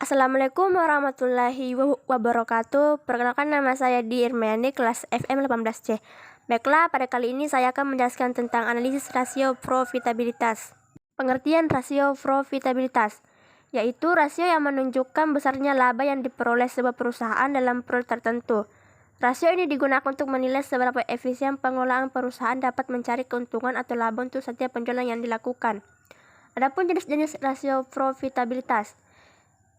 Assalamualaikum warahmatullahi wabarakatuh. Perkenalkan, nama saya Di Irmayani, kelas FM 18C. Baiklah, pada kali ini saya akan menjelaskan tentang analisis rasio profitabilitas. Pengertian rasio profitabilitas yaitu rasio yang menunjukkan besarnya laba yang diperoleh sebuah perusahaan dalam periode tertentu. Rasio ini digunakan untuk menilai seberapa efisien pengelolaan perusahaan dapat mencari keuntungan atau laba untuk setiap penjualan yang dilakukan. Adapun jenis-jenis rasio profitabilitas.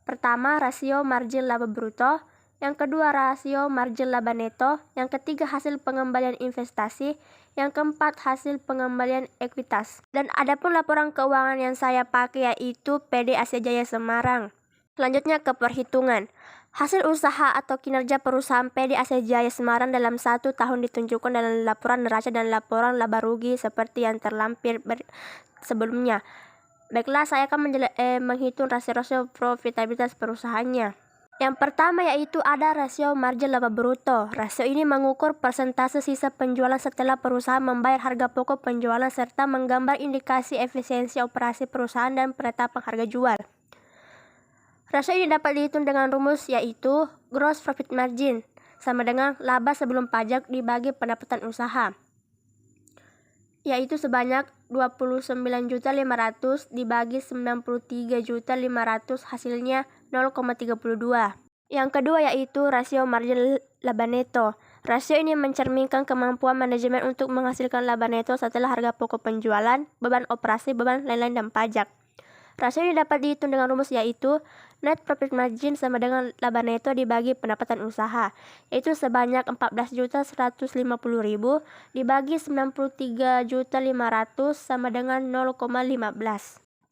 Pertama, rasio margin laba bruto. Yang kedua, rasio margin laba neto. Yang ketiga, hasil pengembalian investasi. Yang keempat, hasil pengembalian ekuitas. Dan adapun laporan keuangan yang saya pakai yaitu PD Asia Jaya Semarang. Selanjutnya ke perhitungan. Hasil usaha atau kinerja perusahaan PD Asia Jaya Semarang dalam 1 tahun ditunjukkan dalam laporan neraca dan laporan laba rugi seperti yang terlampir sebelumnya. Baiklah, saya akan menghitung rasio-rasio profitabilitas perusahaannya. Yang pertama yaitu ada rasio margin laba bruto. Rasio ini mengukur persentase sisa penjualan setelah perusahaan membayar harga pokok penjualan serta menggambar indikasi efisiensi operasi perusahaan dan penetapan harga jual. Rasio ini dapat dihitung dengan rumus yaitu gross profit margin sama dengan laba sebelum pajak dibagi pendapatan usaha, yaitu sebanyak 29.500.000 dibagi 93.500.000 hasilnya 0,32. Yang kedua yaitu rasio margin laba neto. Rasio ini mencerminkan kemampuan manajemen untuk menghasilkan laba neto setelah harga pokok penjualan, beban operasi, beban lain-lain dan pajak. Rasio ini dapat dihitung dengan rumus yaitu net profit margin sama dengan laba neto dibagi pendapatan usaha, yaitu sebanyak 14.150.000 dibagi 93.500 sama dengan 0,15.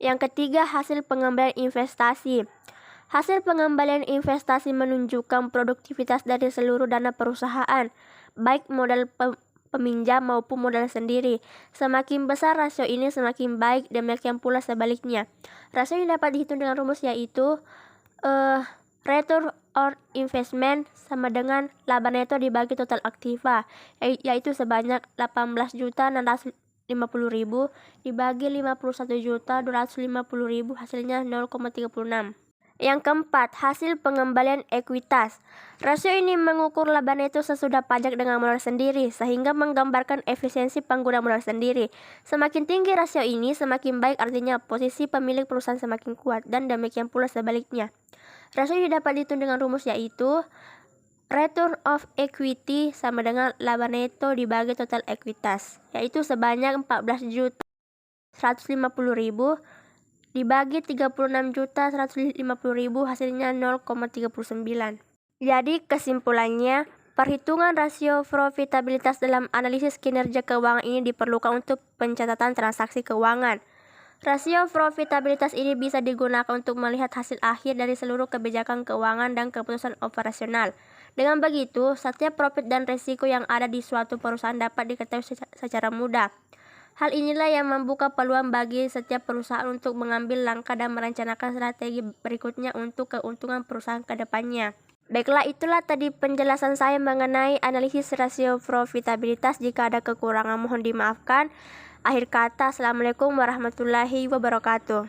Yang ketiga, hasil pengembalian investasi. Hasil pengembalian investasi menunjukkan produktivitas dari seluruh dana perusahaan, baik modal peminjam maupun modal sendiri. Semakin besar rasio ini semakin baik, demikian pula sebaliknya. Rasio ini dapat dihitung dengan rumus yaitu return on investment sama dengan laba neto dibagi total aktiva, yaitu sebanyak 18.650.000 dibagi 51.250.000 hasilnya 0,36. Yang keempat, hasil pengembalian ekuitas. Rasio ini mengukur laba neto sesudah pajak dengan modal sendiri, sehingga menggambarkan efisiensi pengguna modal sendiri. Semakin tinggi rasio ini, semakin baik, artinya posisi pemilik perusahaan semakin kuat, dan demikian pula sebaliknya. Rasio ini dapat dihitung dengan rumus yaitu return of equity sama dengan laba neto dibagi total ekuitas, yaitu sebanyak 14.150.000 dibagi 36.150.000 hasilnya 0,39. Jadi kesimpulannya, perhitungan rasio profitabilitas dalam analisis kinerja keuangan ini diperlukan untuk pencatatan transaksi keuangan. Rasio profitabilitas ini bisa digunakan untuk melihat hasil akhir dari seluruh kebijakan keuangan dan keputusan operasional. Dengan begitu, setiap profit dan risiko yang ada di suatu perusahaan dapat diketahui secara mudah. Hal inilah yang membuka peluang bagi setiap perusahaan untuk mengambil langkah dan merencanakan strategi berikutnya untuk keuntungan perusahaan ke depannya. Baiklah, itulah tadi penjelasan saya mengenai analisis rasio profitabilitas. Jika ada kekurangan mohon dimaafkan. Akhir kata, Assalamualaikum warahmatullahi wabarakatuh.